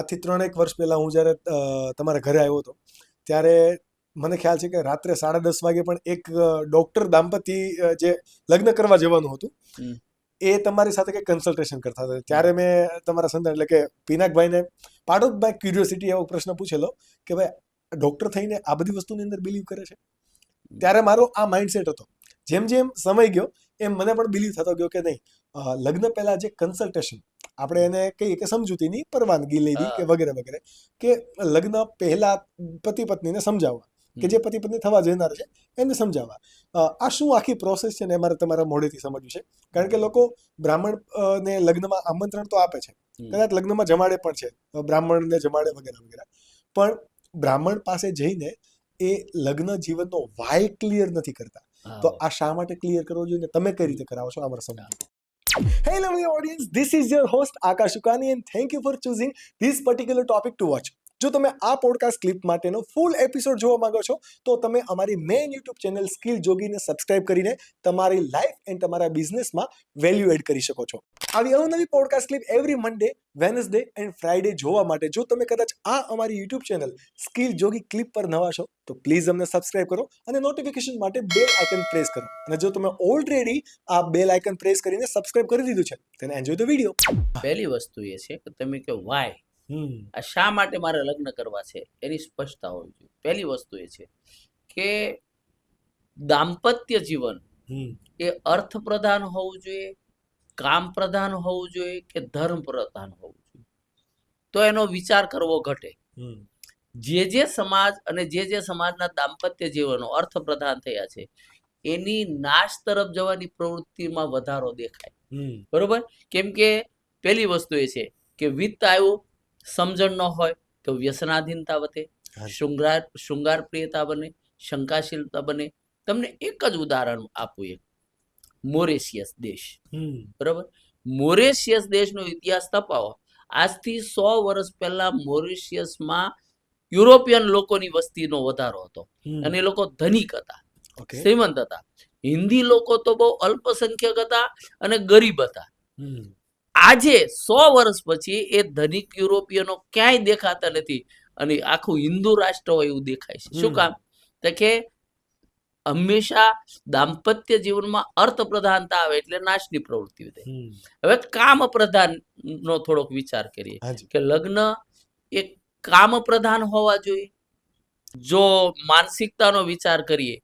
આજથી 3-1 વર્ષ પહેલાં હું જ્યારે તમારા ઘરે આવ્યો હતો ત્યારે મને ખ્યાલ છે કે રાત્રે 10:30 વાગે પણ એક ડૉક્ટર દાંપત્ય જે લગ્ન કરવા જવાનું હતું એ તમારી સાથે કંઈક કન્સલ્ટેશન કરતા હતા. ત્યારે મેં તમારા સંતાન એટલે કે પિનાકભાઈને પાર્ટ ઓફ માય ક્યુરિયોસિટી એવો પ્રશ્ન પૂછેલો કે ભાઈ ડૉક્ટર થઈને આ બધી વસ્તુની અંદર બિલીવ કરે છે. ત્યારે મારો આ માઇન્ડસેટ હતો. જેમ જેમ સમય ગયો એમ મને પણ બિલીવ થતો ગયો કે નહીં, લગ્ન પહેલાં જે કન્સલ્ટેશન આપણે એને કહીએ કે સમજૂતીની પરવાનગી લેવી કે વગેરે વગેરે, કે લગ્ન પહેલાં પતિ પત્નીને સમજાવવા કે જે પતિ પત્ની થવા જનાર છે એને સમજાવવા, આ શું આખી પ્રોસેસ છે ને એ મારે તમારા મોઢેથી સમજવું છે. કારણ કે લોકો બ્રાહ્મણને લગ્નમાં આમંત્રણ તો આપે છે, કદાચ લગ્નમાં જમાડે પણ છે, બ્રાહ્મણને જમાડે વગેરે વગેરે, પણ બ્રાહ્મણ પાસે જઈને એ લગ્ન જીવનનો વાય ક્લિયર નથી કરતા. તો આ શા માટે ક્લિયર કરવો જોઈએ, તમે કઈ રીતે કરાવો છો, અમારે સમજો. Hey lovely audience, this is your host Akash Ukani and thank you for choosing this particular topic to watch. જો તમે આ પોડકાસ્ટ ક્લિપ માટેનો ફૂલ એપિસોડ જોવા માંગો છો તો તમે અમારી મેઇન યુટ્યુબ ચેનલ સ્કિલ જોગીને સબસ્ક્રાઇબ કરીને તમારી લાઈફ એન્ડ તમારા બિઝનેસમાં વેલ્યુ એડ કરી શકો છો. આવી અવનવી podcast clip every Monday, Wednesday and Friday જોવા માટે જો તમે કદાચ આ અમારી યુટ્યુબ ચેનલ સ્કિલ જોગી ક્લિપ પર નવા છો તો પ્લીઝ અમને સબસ્ક્રાઇબ કરો અને નોટિફિકેશન માટે બેલ આઇકન પ્રેસ કરો. અને જો તમે ઓલરેડી આ બેલ આઇકન પ્રેસ કરીને સબસ્ક્રાઇબ કરી દીધું છે then enjoy the video. પહેલી વસ્તુ એ છે કે તમે કે વાય આ શા માટે મારે લગ્ન કરવા છે એની સ્પષ્ટતા હોવી જોઈએ. પહેલી વસ્તુ એ છે કે દાંપત્ય જીવન એ અર્થ પ્રધાન હોવું જોઈએ, કામ પ્રધાન હોવું જોઈએ કે ધર્મ પ્રધાન હોવું જોઈએ, તો એનો વિચાર કરવો ઘટે. જે સમાજ અને જે સમાજના દાંપત્ય જીવનો અર્થ પ્રધાન થયા છે એની નાશ તરફ જવાની પ્રવૃત્તિમાં વધારો દેખાય. બરોબર? કેમ કે પહેલી વસ્તુ એ છે કે વિત્ત આવ્યું, સમજણ ન હોય તો વ્યસનાધીનતા વધે, શૃંગાર પ્રિયતા બને, શંકાશીલતા બને. તમને એક જ ઉદાહરણ આપું, એક મોરેશિયસ દેશ. બરોબર? મોરેશિયસ દેશનો ઇતિહાસ તપાવો. આજથી 100 વર્ષ પહેલા મોરેશિયસમાં યુરોપિયન લોકોની વસ્તીનો વધારો હતો અને એ લોકો ધનિક હતા, શ્રીમંત હતા. હિન્દી લોકો તો બહુ અલ્પસંખ્યક હતા અને ગરીબ હતા. આજે 100 વર્ષ પછી એ ધનિક યુરોપિયનો ક્યાંય દેખાતા નથી અને આખું હિન્દુ રાષ્ટ્ર હોય એવું દેખાય છે. શું કામ? તો કે હંમેશા દાંપત્ય જીવનમાં અર્થ પ્રધાનતા આવે એટલે નાશની પ્રવૃત્તિ વધે. હવે કામ પ્રધાન નો થોડોક વિચાર કરીએ કે લગ્ન એ કામ પ્રધાન હોવા જોઈએ. જો માનસિકતાનો વિચાર કરીએ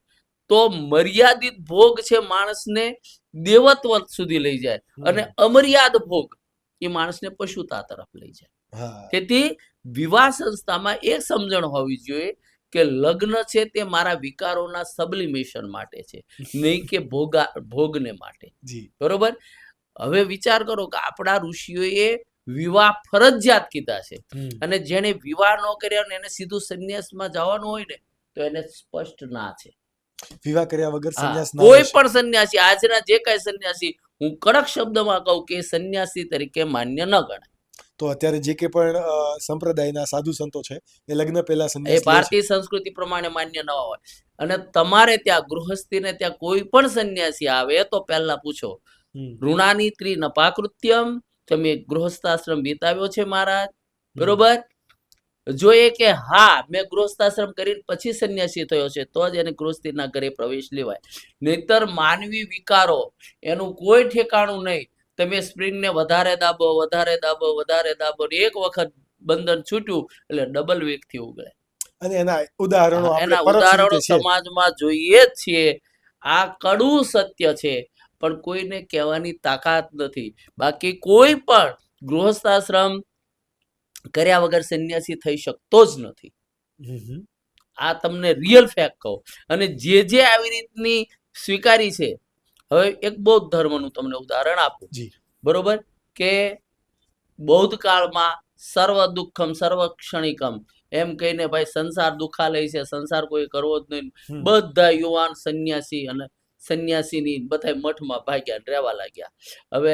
તો મર્યાદિત ભોગ છે માણસને દેવત્વ સુધી લઈ જાય અને અમર્યાદ ભોગ એ માણસને પશુતા તરફ લઈ જાય. તેથી વિવાહ સંસ્થામાં એક સમજણ હોવી જોઈએ કે લગ્ન છે તે મારા વિકારોના સબલિમેશન માટે છે, નહીં કે ભોગને માટે. બરોબર? હવે વિચાર કરો કે આપણા ઋષિઓએ વિવાહ ફરજિયાત કીધા છે અને જેને વિવાહ ન કર્યા એને સીધું સંન્યાસમાં જવાનું હોય ને તો એને સ્પષ્ટ ના છે. વિવાહ કર્યા વગર સંન્યાસ ના કોઈ પણ સંન્યાસી, આજના જે કઈ સંન્યાસી, હું કડક શબ્દમાં કહું કે સંન્યાસી તરીકે માન્ય ન ગણાય. તો અત્યારે જે કે પણ સંપ્રદાયના સાધુ સંતો છે એ લગ્ન પહેલા સંન્યાસ એ ભારતીય સંસ્કૃતિ પ્રમાણે માન્ય ન હોય. અને તમારે ત્યાં ગૃહસ્થીને ત્યાં કોઈ પણ સંન્યાસી આવે તો પહેલા પૂછો, ઋણાની ત્રિનપાકૃત્યમ, તમે ગૃહસ્થાશ્રમ વિતાવ્યો છે મહારાજ? બરોબર? જો એ કે હા મેં ગૃહસ્થાશ્રમ કરીને પછી સંન્યાસી થયો છે તો જ એને ગૃહસ્થીના ઘરે પ્રવેશ લેવાય. નહીતર માનવી વિકારો એનું કોઈ ઠેકાણું નહીં. તમે સ્પ્રિંગને વધારે દાબો, વધારે દાબો, વધારે દાબો, એક વખત બંધન છૂટ્યું એટલે ડબલ વેગથી ઉગળે. અને એના ઉદાહરણો સમાજમાં જોઈએ જ છીએ. આ કડવું સત્ય છે પણ કોઈને કહેવાની તાકાત નથી. બાકી કોઈ પણ ગૃહસ્થાશ્રમ કર્યા વગર સંન્યાસી થઈ શકતો જ નથી. આ તમને રિયલ ફેક્ટ કહું. અને જે આવી રીતની સ્વીકારી છે, હવે એક બૌદ્ધ ધર્મનું તમને ઉદાહરણ આપું. બરોબર? કે બૌદ્ધ કાળમાં સર્વ દુઃખમ સર્વ ક્ષણિકમ એમ કહીને ભાઈ સંસાર દુખાલય છે, સંસાર કોઈ કરવો જ નહીં. બધા યુવાન સંન્યાસી અને સંન્યાસીની બધા મઠમાં ભાગ્યા રહેવા લાગ્યા. હવે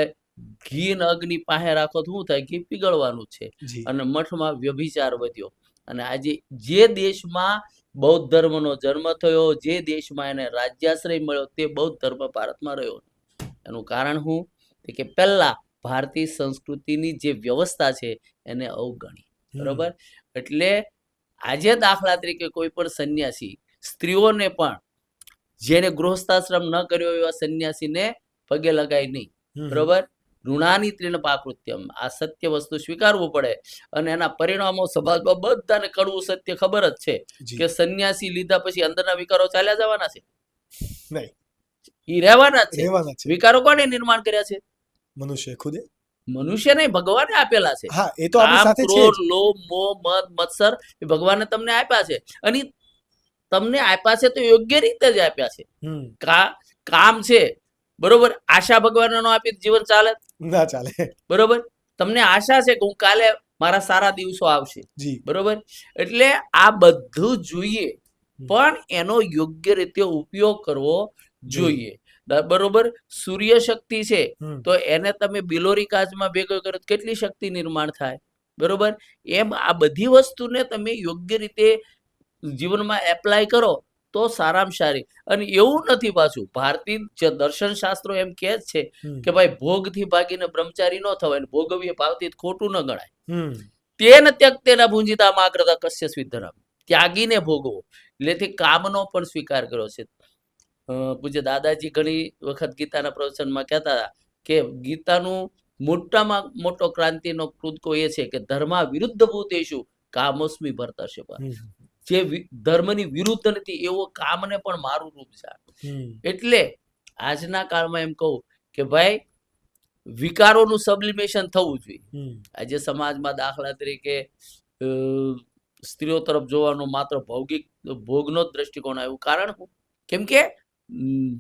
ઘી ને અગ્નિ પાસે રાખો તો શું થાય? ઘી પીગળવાનું છે અને મઠમાં વ્યભિચાર વધ્યો. અને આજે જે દેશમાં બૌદ્ધ ધર્મનો જન્મ થયો, જે દેશમાં એને રાજ્યાશ્રય મળ્યો, તે બૌદ્ધ ધર્મ ભારતમાં રહ્યો. એનું કારણ શું? કે પહેલા ભારતીય સંસ્કૃતિની જે વ્યવસ્થા છે એને અવગણી. બરોબર. એટલે આજે દાખલા તરીકે કોઈ પણ સંન્યાસી સ્ત્રીઓને પણ જેને ગૃહસ્થાશ્રમ ન કર્યો એવા સંન્યાસીને પગે લગાય નહીં. બરોબર. ઋણાની તૃણ પાકૃત્યમ, આ સત્ય વસ્તુ સ્વીકારવું પડે. અને એના પરિણામો સમાજમાં બધાને કડવું સત્ય ખબર જ છે કે સંન્યાસી લીધા પછી અંદરના વિકારો ચાલ્યા જવાના છે નહીં, ઈ રહેવાના જ રહેવાના છે. છે. વિકારો કોને નિર્માણ કર્યા છે? મનુષ્ય ખુદે. મનુષ્ય નહીં, ભગવાને આપેલા છે. હા, એ તો આપણી કામ, સાથે છે ક્રોધ, જ. લોભ, મોહ, મદ, મત્સર એ ભગવાને તમને આપ્યા છે. અને તમને આપ્યા છે તો યોગ્ય રીતે જ આપ્યા છે. કામ છે, બરોબર, આશા ભગવાન નો આપી જીવન ચાલે? ના ચાલે. બરોબર. તમને આશા છે કે હું કાલે મારા સારા દિવસો આવશે. જી. બરોબર. એટલે આ બધું જોઈએ, પણ એનો યોગ્ય રીતે ઉપયોગ કરવો જોઈએ. બરોબર. સૂર્ય શક્તિ છે તો એને તમે બિલોરી કાચમાં ભેગો કરો તો કેટલી શક્તિ નિર્માણ થાય? બરોબર. એમ આ બધી વસ્તુને તમે યોગ્ય રીતે જીવનમાં એપ્લાય કરો તો સારામાં સારી. અને એવું નથી, પાછું ભારતીય દર્શન શાસ્ત્રો એમ કહે છે કે ભાઈ ભોગથી ભાગીને બ્રહ્મચારી ન થવાય, ભોગવીએ ભાવથી ખોટું ન ગણાય. તેન ત્યક્તેન ભુંજિતા માગ્રતા કસ્ય સ્વિધરમ, ત્યાગીને ભોગવો. એટલે કામનો પણ સ્વીકાર કર્યો છે. પૂજ્ય દાદાજી ઘણી વખત ગીતાના પ્રવચનમાં કહેતા હતા કે ગીતાનું મોટામાં મોટો ક્રાંતિનો કૃતકો એ છે કે ધર્મા વિરુદ્ધ ભૂતેષુ કામોસ્મિ ભર્તશે. જે ધર્મની વિરુદ્ધ નથી એવો કામને પણ મારું રૂપ છે. એટલે આજના કાળમાં એમ કહું કે ભાઈ વિકારોનું સબ્લિમેશન થવું જોઈએ. આજે સમાજમાં દાખલા તરીકે સ્ત્રીઓ તરફ જોવાનો માત્ર ભોગનો જ દ્રષ્ટિકોણ આવ્યું. કારણ શું? કેમ કે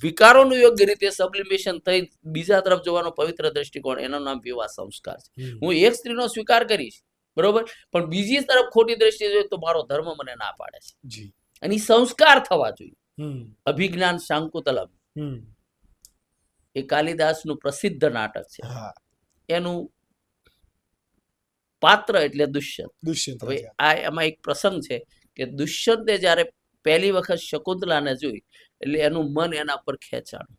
વિકારોનું યોગ્ય રીતે સબ્લિમેશન થઈ બીજા તરફ જોવાનો પવિત્ર દ્રષ્ટિકોણ, એનું નામ વિવાહ સંસ્કાર છે. હું એક સ્ત્રીનો સ્વીકાર કરીશ, બરોબર, પણ બીજી તરફ ખોટી દ્રષ્ટિ જોઈએ તો મારો ધર્મ મને ના પાડે છે. અને સંસ્કાર થવા જોઈએ. અભિજ્ઞાન શાંકુતલમ એ કાલિદાસનું પ્રસિદ્ધ નાટક છે. એનું પાત્ર એટલે દુષ્યંત. હવે આ એમાં એક પ્રસંગ છે કે દુષ્યંતે જયારે પહેલી વખત શકુંતલાને જોઈ એટલે એનું મન એના પર ખેંચાણું.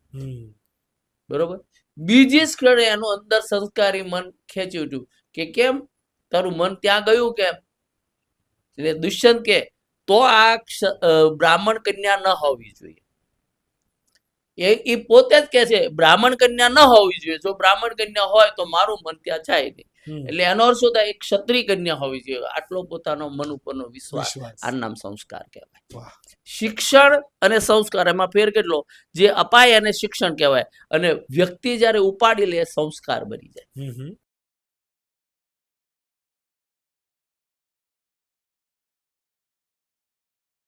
બરોબર. બીજી જ ક્ષણે એનું અંદર સંસ્કારી મન ખેંચી ઉઠ્યું કે કેમ તારું મન ત્યાં ગયું કેમ? એટલે દુષ્યંત કે તો આ બ્રાહ્મણ કન્યા ન હોવી જોઈએ. એ પોતે જ કે છે બ્રાહ્મણ કન્યા ન હોવી જોઈએ. જો બ્રાહ્મણ કન્યા હોય તો મારું મન ત્યાં જાય નહીં. એટલે એનો અર્થ શું થાય? એક ક્ષત્રિય કન્યા હોવી જોઈએ. આટલો પોતાનો મન ઉપરનો વિશ્વાસ, આ નામ સંસ્કાર કહેવાય. શિક્ષણ અને સંસ્કાર એમાં ફેર કેટલો? જે અપાય એને શિક્ષણ કહેવાય, અને વ્યક્તિ જયારે ઉપાડી લે સંસ્કાર બની જાય.